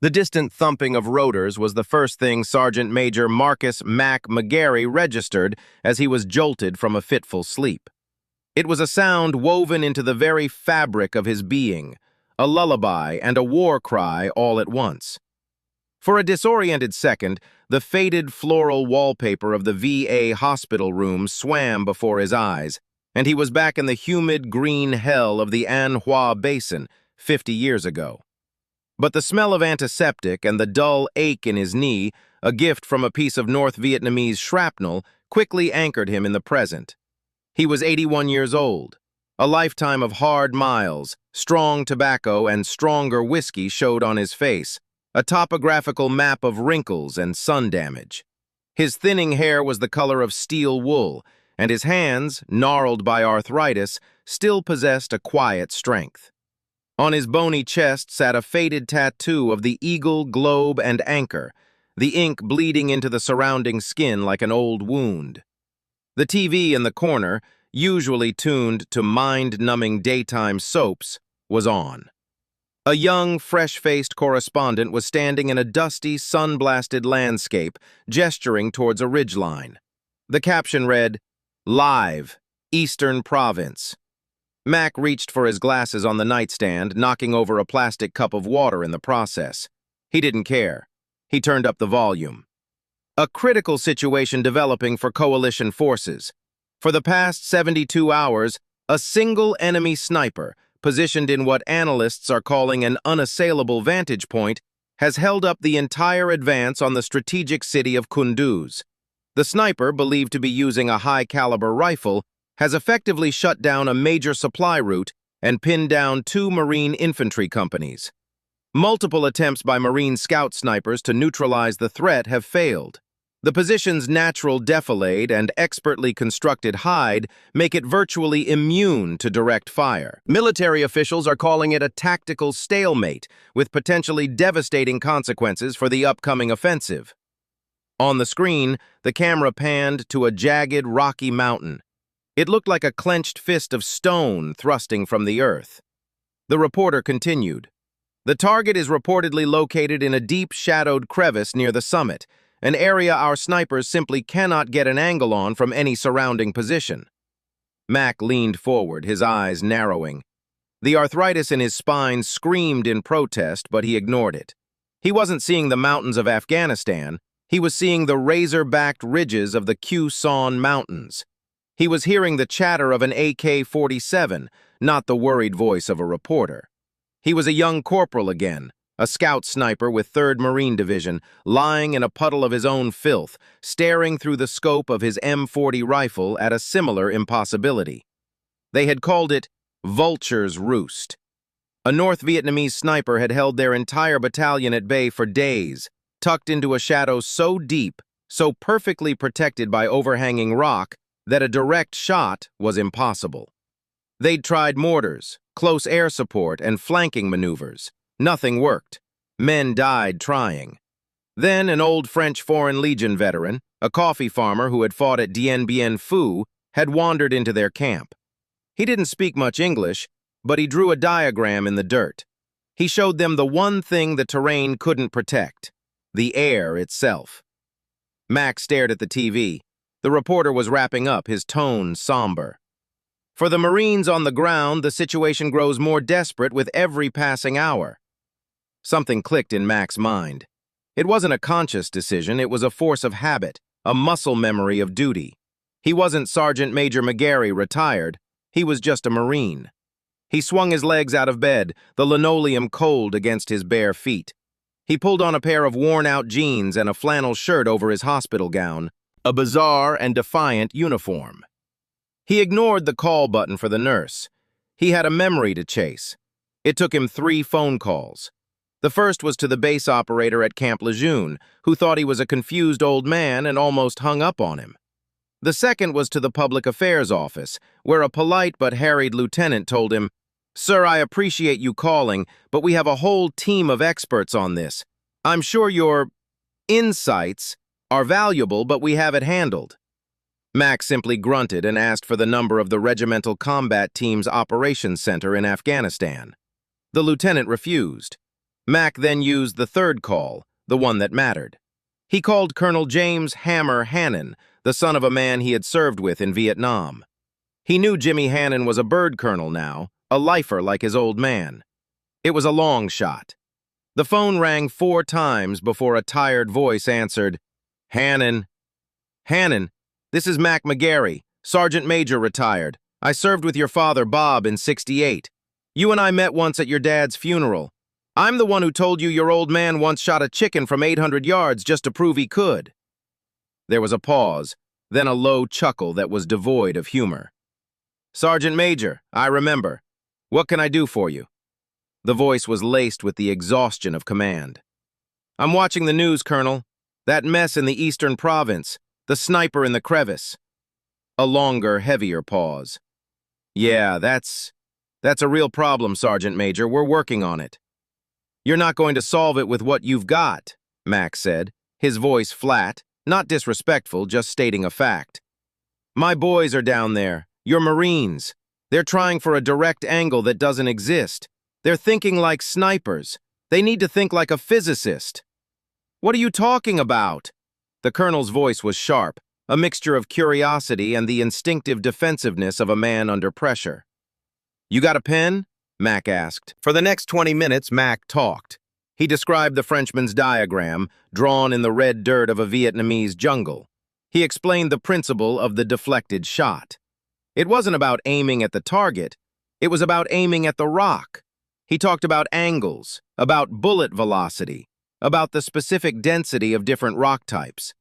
The distant thumping of rotors was the first thing Sergeant Major Marcus Mac McGarry registered as he was jolted from a fitful sleep. It was a sound woven into the very fabric of his being, a lullaby and a war cry all at once. For a disoriented second, the faded floral wallpaper of the VA hospital room swam before his eyes, and he was back in the humid green hell of the An Hoa Basin 50 years ago. But the smell of antiseptic and the dull ache in his knee, a gift from a piece of North Vietnamese shrapnel, quickly anchored him in the present. He was 81 years old. A lifetime of hard miles, strong tobacco, and stronger whiskey showed on his face, a topographical map of wrinkles and sun damage. His thinning hair was the color of steel wool, and his hands, gnarled by arthritis, still possessed a quiet strength. On his bony chest sat a faded tattoo of the eagle, globe, and anchor, the ink bleeding into the surrounding skin like an old wound. The TV in the corner, usually tuned to mind-numbing daytime soaps, was on. A young, fresh-faced correspondent was standing in a dusty, sun-blasted landscape, gesturing towards a ridgeline. The caption read, "Live, Eastern Province." Mac reached for his glasses on the nightstand, knocking over a plastic cup of water in the process. He didn't care. He turned up the volume. A critical situation developing for coalition forces. For the past 72 hours, a single enemy sniper, positioned in what analysts are calling an unassailable vantage point, has held up the entire advance on the strategic city of Kunduz. The sniper, believed to be using a high-caliber rifle, has effectively shut down a major supply route and pinned down 2 Marine infantry companies. Multiple attempts by Marine scout snipers to neutralize the threat have failed. The position's natural defilade and expertly constructed hide make it virtually immune to direct fire. Military officials are calling it a tactical stalemate, with potentially devastating consequences for the upcoming offensive. On the screen, the camera panned to a jagged, rocky mountain. It looked like a clenched fist of stone thrusting from the earth. The reporter continued. The target is reportedly located in a deep, shadowed crevice near the summit, an area our snipers simply cannot get an angle on from any surrounding position. Mac leaned forward, his eyes narrowing. The arthritis in his spine screamed in protest, but he ignored it. He wasn't seeing the mountains of Afghanistan. He was seeing the razor-backed ridges of the Kyu Son Mountains. He was hearing the chatter of an AK-47, not the worried voice of a reporter. He was a young corporal again, a scout sniper with 3rd Marine Division, lying in a puddle of his own filth, staring through the scope of his M40 rifle at a similar impossibility. They had called it Vulture's Roost. A North Vietnamese sniper had held their entire battalion at bay for days, tucked into a shadow so deep, so perfectly protected by overhanging rock, that a direct shot was impossible. They'd tried mortars, close air support, and flanking maneuvers. Nothing worked. Men died trying. Then an old French Foreign Legion veteran, a coffee farmer who had fought at Dien Bien Phu, had wandered into their camp. He didn't speak much English, but he drew a diagram in the dirt. He showed them the one thing the terrain couldn't protect, the air itself. Max stared at the TV. The reporter was wrapping up, his tone somber. For the Marines on the ground, the situation grows more desperate with every passing hour. Something clicked in Mac's mind. It wasn't a conscious decision, it was a force of habit, a muscle memory of duty. He wasn't Sergeant Major McGarry retired, he was just a Marine. He swung his legs out of bed, the linoleum cold against his bare feet. He pulled on a pair of worn-out jeans and a flannel shirt over his hospital gown, a bizarre and defiant uniform. He ignored the call button for the nurse. He had a memory to chase. It took him 3 phone calls. The first was to the base operator at Camp Lejeune, who thought he was a confused old man and almost hung up on him. The second was to the public affairs office, where a polite but harried lieutenant told him, "Sir, I appreciate you calling, but we have a whole team of experts on this. I'm sure your insights are valuable, but we have it handled." Max simply grunted and asked for the number of the Regimental Combat Team's Operations Center in Afghanistan. The lieutenant refused. Mac then used the third call, the one that mattered. He called Colonel James Hammer Hannon, the son of a man he had served with in Vietnam. He knew Jimmy Hannon was a bird colonel now, a lifer like his old man. It was a long shot. The phone rang 4 times before a tired voice answered, "Hannon." "Hannon, this is Mac McGarry, Sergeant Major retired. I served with your father, Bob, in '68. You and I met once at your dad's funeral. I'm the one who told you your old man once shot a chicken from 800 yards just to prove he could." There was a pause, then a low chuckle that was devoid of humor. "Sergeant Major, I remember. What can I do for you?" The voice was laced with the exhaustion of command. "I'm watching the news, Colonel. That mess in the eastern province, the sniper in the crevice." A longer, heavier pause. "Yeah, that's a real problem, Sergeant Major. We're working on it." "You're not going to solve it with what you've got," Mac said, his voice flat, not disrespectful, just stating a fact. "My boys are down there, your Marines. They're trying for a direct angle that doesn't exist. They're thinking like snipers. They need to think like a physicist." "What are you talking about?" The colonel's voice was sharp, a mixture of curiosity and the instinctive defensiveness of a man under pressure. "You got a pen?" Mac asked. For the next 20 minutes, Mac talked. He described the Frenchman's diagram, drawn in the red dirt of a Vietnamese jungle. He explained the principle of the deflected shot. It wasn't about aiming at the target. It was about aiming at the rock. He talked about angles, about bullet velocity, about the specific density of different rock types.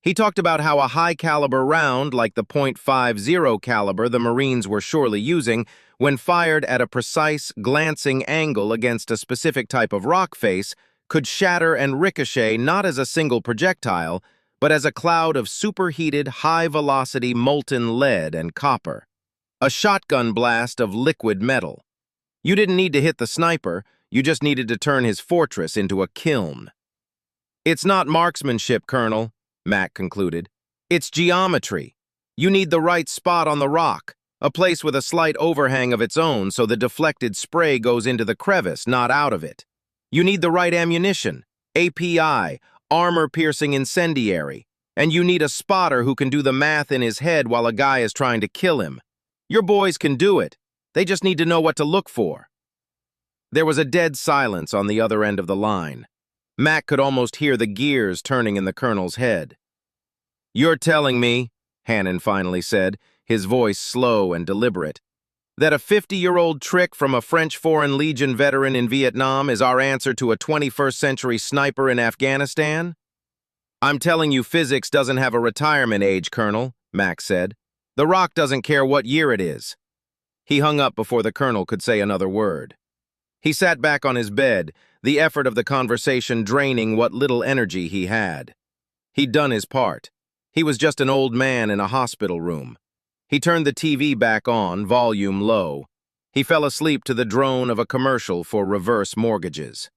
He talked about how a high-caliber round, like the .50 caliber the Marines were surely using, when fired at a precise, glancing angle against a specific type of rock face, could shatter and ricochet not as a single projectile, but as a cloud of superheated, high-velocity molten lead and copper. A shotgun blast of liquid metal. You didn't need to hit the sniper, you just needed to turn his fortress into a kiln. "It's not marksmanship, Colonel," Mac concluded. "It's geometry. You need the right spot on the rock, a place with a slight overhang of its own so the deflected spray goes into the crevice, not out of it. You need the right ammunition, API, armor-piercing incendiary, and you need a spotter who can do the math in his head while a guy is trying to kill him. Your boys can do it. They just need to know what to look for." There was a dead silence on the other end of the line. Mac could almost hear the gears turning in the colonel's head. "You're telling me," Hannon finally said, his voice slow and deliberate, "that a 50-year-old trick from a French Foreign Legion veteran in Vietnam is our answer to a 21st-century sniper in Afghanistan?" "I'm telling you physics doesn't have a retirement age, Colonel," Mac said. "The rock doesn't care what year it is." He hung up before the colonel could say another word. He sat back on his bed, the effort of the conversation draining what little energy he had. He'd done his part. He was just an old man in a hospital room. He turned the TV back on, volume low. He fell asleep to the drone of a commercial for reverse mortgages.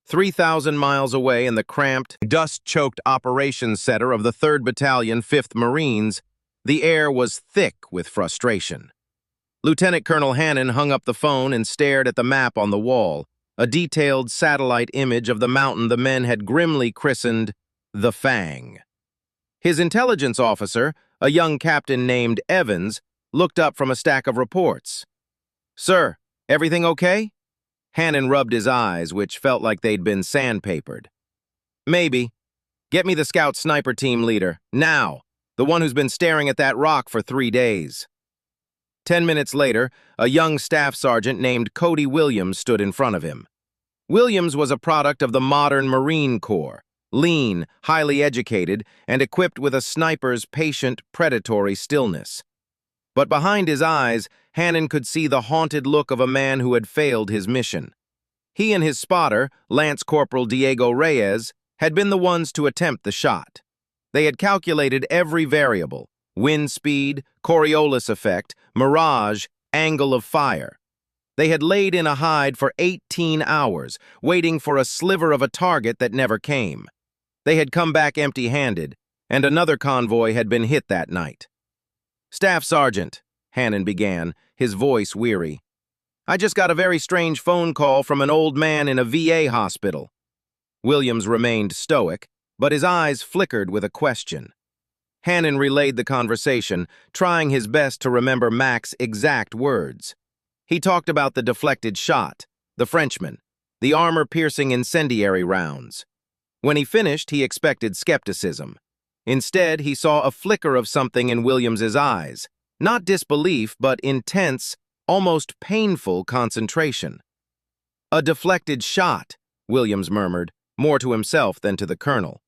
3,000 miles away in the cramped, dust-choked operations center of the 3rd Battalion, 5th Marines, the air was thick with frustration. Lieutenant Colonel Hannon hung up the phone and stared at the map on the wall, a detailed satellite image of the mountain the men had grimly christened the Fang. His intelligence officer, a young captain named Evans, looked up from a stack of reports. "Sir, everything okay?" Hannon rubbed his eyes, which felt like they'd been sandpapered. "Maybe. Get me the scout sniper team leader, now, the one who's been staring at that rock for 3 days. 10 minutes later, a young staff sergeant named Cody Williams stood in front of him. Williams was a product of the modern Marine Corps, lean, highly educated, and equipped with a sniper's patient, predatory stillness. But behind his eyes, Hannon could see the haunted look of a man who had failed his mission. He and his spotter, Lance Corporal Diego Reyes, had been the ones to attempt the shot. They had calculated every variable: wind speed, Coriolis effect, mirage, angle of fire. They had laid in a hide for 18 hours, waiting for a sliver of a target that never came. They had come back empty-handed, and another convoy had been hit that night. "Staff Sergeant," Hannon began, his voice weary. I just got a very strange phone call from an old man in a VA hospital. Williams remained stoic, but his eyes flickered with a question. Hannon relayed the conversation, trying his best to remember Mac's exact words. He talked about the deflected shot, the Frenchman, the armor-piercing incendiary rounds. When he finished, he expected skepticism. Instead, he saw a flicker of something in Williams's eyes, not disbelief, but intense, almost painful concentration. A deflected shot, Williams murmured, more to himself than to the colonel.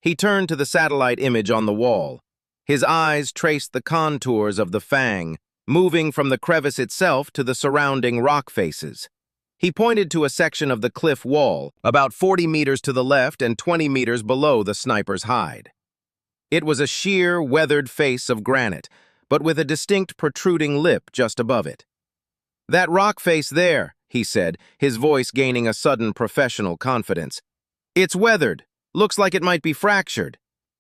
He turned to the satellite image on the wall. His eyes traced the contours of the fang, moving from the crevice itself to the surrounding rock faces. He pointed to a section of the cliff wall, about 40 meters to the left and 20 meters below the sniper's hide. It was a sheer, weathered face of granite, but with a distinct protruding lip just above it. "That rock face there," he said, his voice gaining a sudden professional confidence. "It's weathered. Looks like it might be fractured.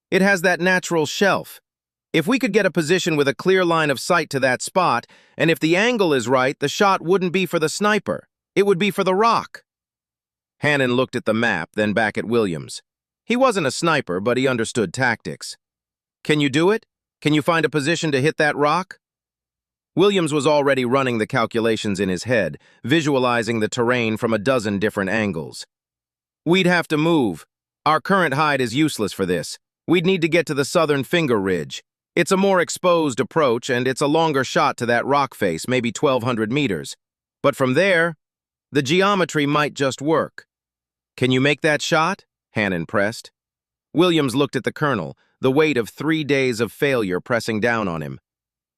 It has that natural shelf. If we could get a position with a clear line of sight to that spot, and if the angle is right, the shot wouldn't be for the sniper. It would be for the rock." Hannon looked at the map, then back at Williams. He wasn't a sniper, but he understood tactics. "Can you do it? Can you find a position to hit that rock?" Williams was already running the calculations in his head, visualizing the terrain from a dozen different angles. "We'd have to move. Our current hide is useless for this. We'd need to get to the southern finger ridge. It's a more exposed approach, and it's a longer shot to that rock face, maybe 1,200 meters. But from there, the geometry might just work." "Can you make that shot?" Hannon pressed. Williams looked at the colonel, the weight of 3 days of failure pressing down on him.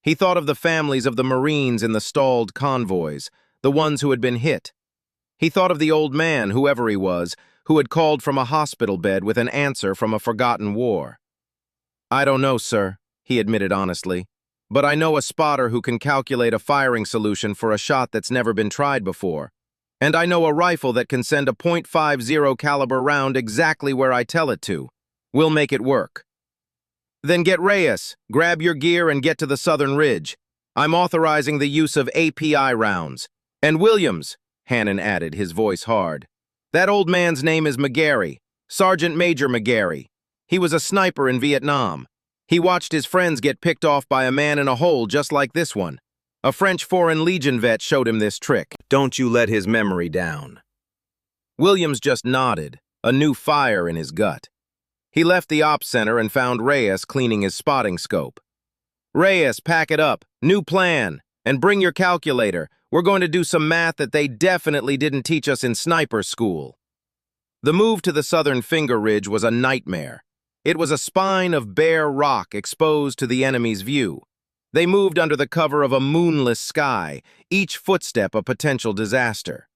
He thought of the families of the Marines in the stalled convoys, the ones who had been hit. He thought of the old man, whoever he was, who had called from a hospital bed with an answer from a forgotten war. "I don't know, sir," he admitted honestly, "but I know a spotter who can calculate a firing solution for a shot that's never been tried before. And I know a rifle that can send a .50 caliber round exactly where I tell it to. We'll make it work." "Then get Reyes, grab your gear and get to the southern ridge. I'm authorizing the use of API rounds. And Williams," Hannon added, his voice hard, "that old man's name is McGarry, Sergeant Major McGarry. He was a sniper in Vietnam. He watched his friends get picked off by a man in a hole just like this one. A French Foreign Legion vet showed him this trick. Don't you let his memory down." Williams just nodded, a new fire in his gut. He left the ops center and found Reyes cleaning his spotting scope. "Reyes, pack it up. New plan. And bring your calculator. We're going to do some math that they definitely didn't teach us in sniper school." The move to the southern finger ridge was a nightmare. It was a spine of bare rock exposed to the enemy's view. They moved under the cover of a moonless sky, each footstep a potential disaster.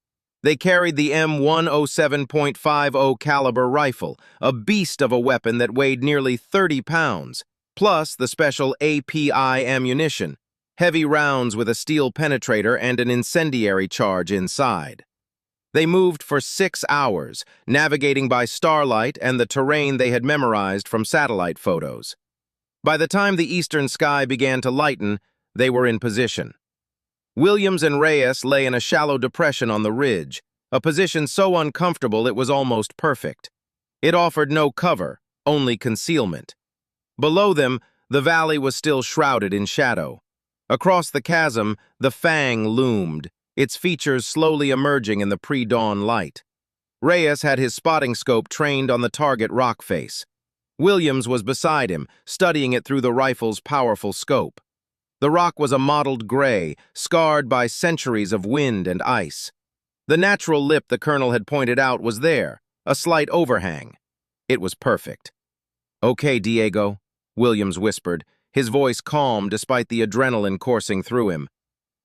They carried the M107.50 caliber rifle, a beast of a weapon that weighed nearly 30 pounds, plus the special API ammunition, heavy rounds with a steel penetrator and an incendiary charge inside. They moved for 6 hours, navigating by starlight and the terrain they had memorized from satellite photos. By the time the eastern sky began to lighten, they were in position. Williams and Reyes lay in a shallow depression on the ridge, a position so uncomfortable it was almost perfect. It offered no cover, only concealment. Below them, the valley was still shrouded in shadow. Across the chasm, the fang loomed, its features slowly emerging in the pre-dawn light. Reyes had his spotting scope trained on the target rock face. Williams was beside him, studying it through the rifle's powerful scope. The rock was a mottled gray, scarred by centuries of wind and ice. The natural lip the colonel had pointed out was there, a slight overhang. It was perfect. "Okay, Diego," Williams whispered, his voice calm despite the adrenaline coursing through him.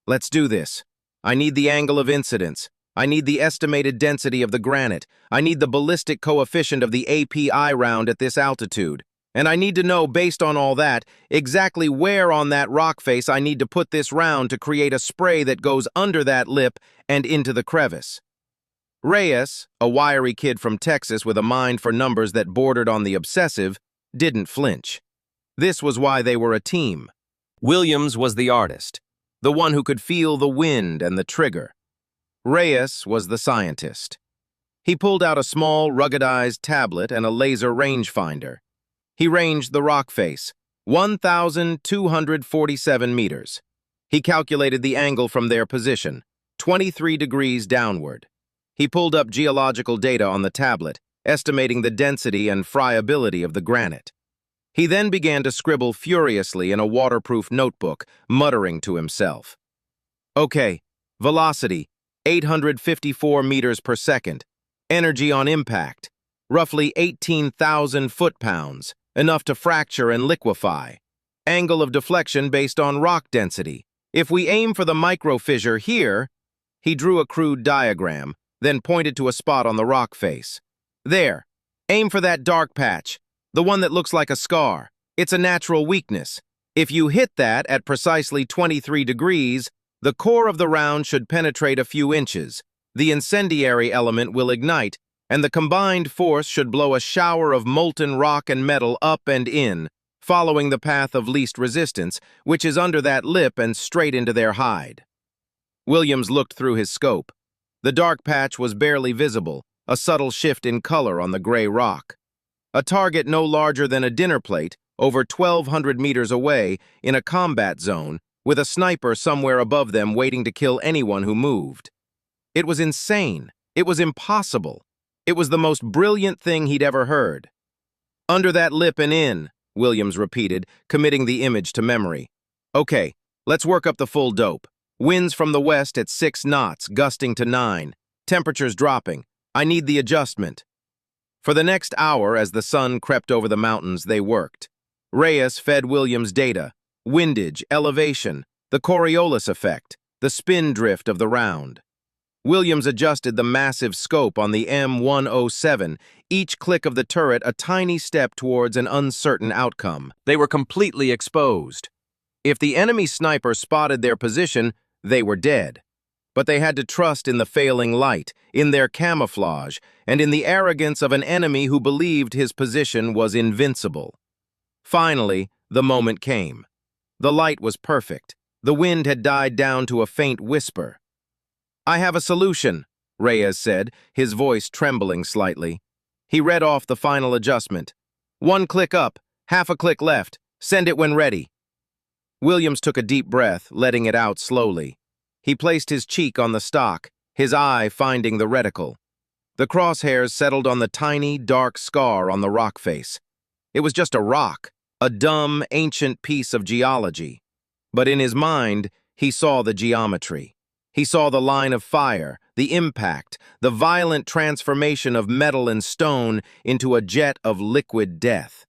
"Let's do this. I need the angle of incidence. I need the estimated density of the granite. I need the ballistic coefficient of the API round at this altitude. And I need to know, based on all that, exactly where on that rock face I need to put this round to create a spray that goes under that lip and into the crevice." Reyes, a wiry kid from Texas with a mind for numbers that bordered on the obsessive, didn't flinch. This was why they were a team. Williams was the artist, the one who could feel the wind and the trigger. Reyes was the scientist. He pulled out a small, ruggedized tablet and a laser rangefinder. He ranged the rock face, 1,247 meters. He calculated the angle from their position, 23 degrees downward. He pulled up geological data on the tablet, estimating the density and friability of the granite. He then began to scribble furiously in a waterproof notebook, muttering to himself. Okay, velocity, 854 meters per second. Energy on impact, roughly 18,000 foot-pounds, enough to fracture and liquefy. Angle of deflection based on rock density. If we aim for the microfissure here, he drew a crude diagram, then pointed to a spot on the rock face. There, aim for that dark patch, the one that looks like a scar. It's a natural weakness. If you hit that at precisely 23 degrees, the core of the round should penetrate a few inches. The incendiary element will ignite, and the combined force should blow a shower of molten rock and metal up and in, following the path of least resistance, which is under that lip and straight into their hide. Williams looked through his scope. The dark patch was barely visible, a subtle shift in color on the gray rock. A target no larger than a dinner plate, over 1,200 meters away, in a combat zone, with a sniper somewhere above them waiting to kill anyone who moved. It was insane. It was impossible. It was the most brilliant thing he'd ever heard. Under that lip and in, Williams repeated, committing the image to memory. Okay, let's work up the full dope. Winds from the west at 6 knots, gusting to 9. Temperatures dropping. I need the adjustment. For the next hour, as the sun crept over the mountains, they worked. Reyes fed Williams data, windage, elevation, the Coriolis effect, the spin drift of the round. Williams adjusted the massive scope on the M107, each click of the turret a tiny step towards an uncertain outcome. They were completely exposed. If the enemy sniper spotted their position, they were dead. But they had to trust in the failing light, in their camouflage, and in the arrogance of an enemy who believed his position was invincible. Finally, the moment came. The light was perfect. The wind had died down to a faint whisper. I have a solution, Reyes said, his voice trembling slightly. He read off the final adjustment. 1 click up, half a click left. Send it when ready. Williams took a deep breath, letting it out slowly. He placed his cheek on the stock, his eye finding the reticle. The crosshairs settled on the tiny, dark scar on the rock face. It was just a rock, a dumb, ancient piece of geology. But in his mind, he saw the geometry. He saw the line of fire, the impact, the violent transformation of metal and stone into a jet of liquid death.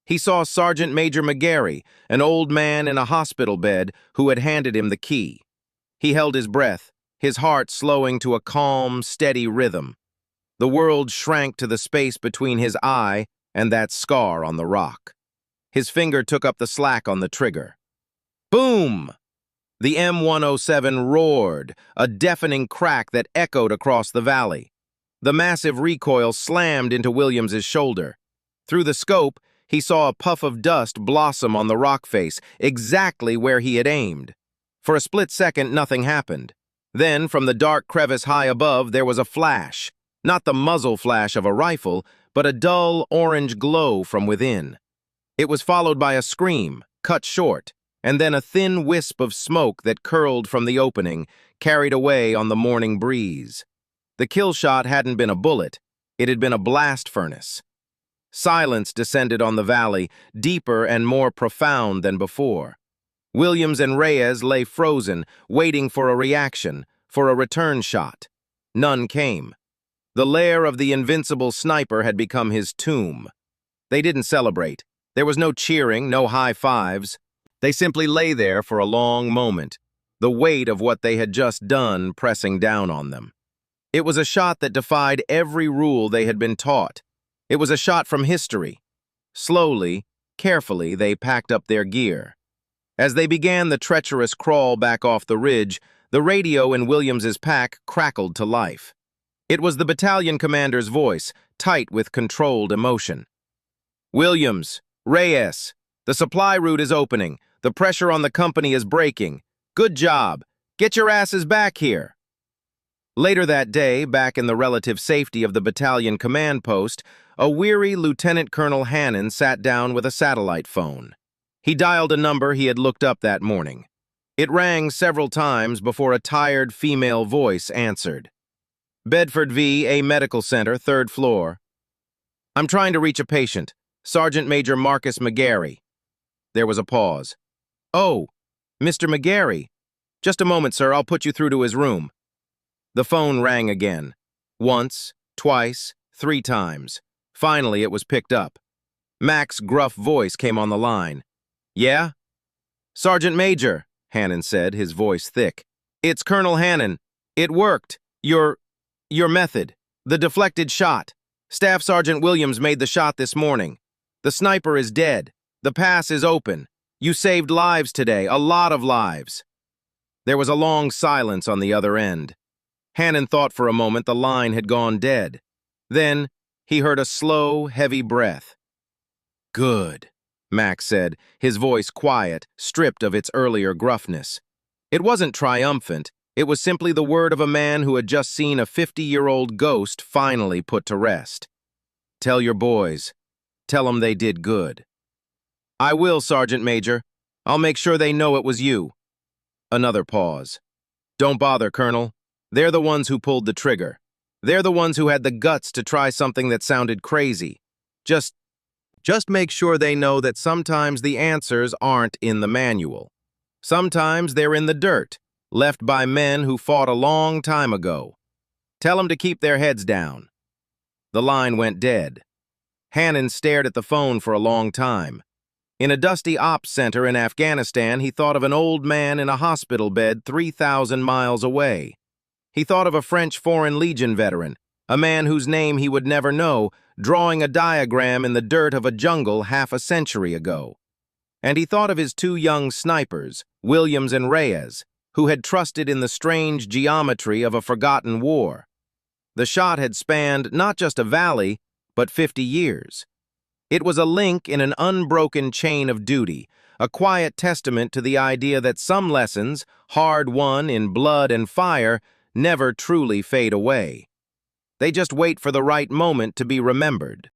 He saw Sergeant Major McGarry, an old man in a hospital bed who had handed him the key. He held his breath, his heart slowing to a calm, steady rhythm. The world shrank to the space between his eye and that scar on the rock. His finger took up the slack on the trigger. Boom! The M107 roared, a deafening crack that echoed across the valley. The massive recoil slammed into Williams's shoulder. Through the scope, he saw a puff of dust blossom on the rock face, exactly where he had aimed. For a split second, nothing happened. Then, from the dark crevice high above, there was a flash. Not the muzzle flash of a rifle, but a dull orange glow from within. It was followed by a scream, cut short, and then a thin wisp of smoke that curled from the opening, carried away on the morning breeze. The kill shot hadn't been a bullet, it had been a blast furnace. Silence descended on the valley, deeper and more profound than before. Williams and Reyes lay frozen, waiting for a reaction, for a return shot. None came. The lair of the invincible sniper had become his tomb. They didn't celebrate. There was no cheering, no high fives. They simply lay there for a long moment, the weight of what they had just done pressing down on them. It was a shot that defied every rule they had been taught. It was a shot from history. Slowly, carefully, they packed up their gear. As they began the treacherous crawl back off the ridge, the radio in Williams's pack crackled to life. It was the battalion commander's voice, tight with controlled emotion. Williams, Reyes, the supply route is opening. The pressure on the company is breaking. Good job. Get your asses back here. Later that day, back in the relative safety of the battalion command post, a weary Lieutenant Colonel Hannon sat down with a satellite phone. He dialed a number he had looked up that morning. It rang several times before a tired female voice answered. Bedford VA Medical Center, 3rd floor. I'm trying to reach a patient, Sergeant Major Marcus McGarry. There was a pause. Oh, Mr. McGarry. Just a moment, sir, I'll put you through to his room. The phone rang again. Once, twice, 3 times. Finally, it was picked up. Mac's gruff voice came on the line. Yeah? Sergeant Major, Hannon said, his voice thick. It's Colonel Hannon. It worked. Your method. The deflected shot. Staff Sergeant Williams made the shot this morning. The sniper is dead. The pass is open. You saved lives today, a lot of lives. There was a long silence on the other end. Hannon thought for a moment the line had gone dead. Then he heard a slow, heavy breath. Good, Mac said, his voice quiet, stripped of its earlier gruffness. It wasn't triumphant. It was simply the word of a man who had just seen a 50-year-old ghost finally put to rest. Tell your boys. Tell them they did good. I will, Sergeant Major. I'll make sure they know it was you. Another pause. Don't bother, Colonel. They're the ones who pulled the trigger. They're the ones who had the guts to try something that sounded crazy. Just make sure they know that sometimes the answers aren't in the manual. Sometimes they're in the dirt, left by men who fought a long time ago. Tell them to keep their heads down. The line went dead. Hannon stared at the phone for a long time. In a dusty ops center in Afghanistan, he thought of an old man in a hospital bed 3,000 miles away. He thought of a French Foreign Legion veteran, a man whose name he would never know, drawing a diagram in the dirt of a jungle half a century ago. And he thought of his 2 young snipers, Williams and Reyes, who had trusted in the strange geometry of a forgotten war. The shot had spanned not just a valley, but 50 years. It was a link in an unbroken chain of duty, a quiet testament to the idea that some lessons, hard won in blood and fire, never truly fade away. They just wait for the right moment to be remembered.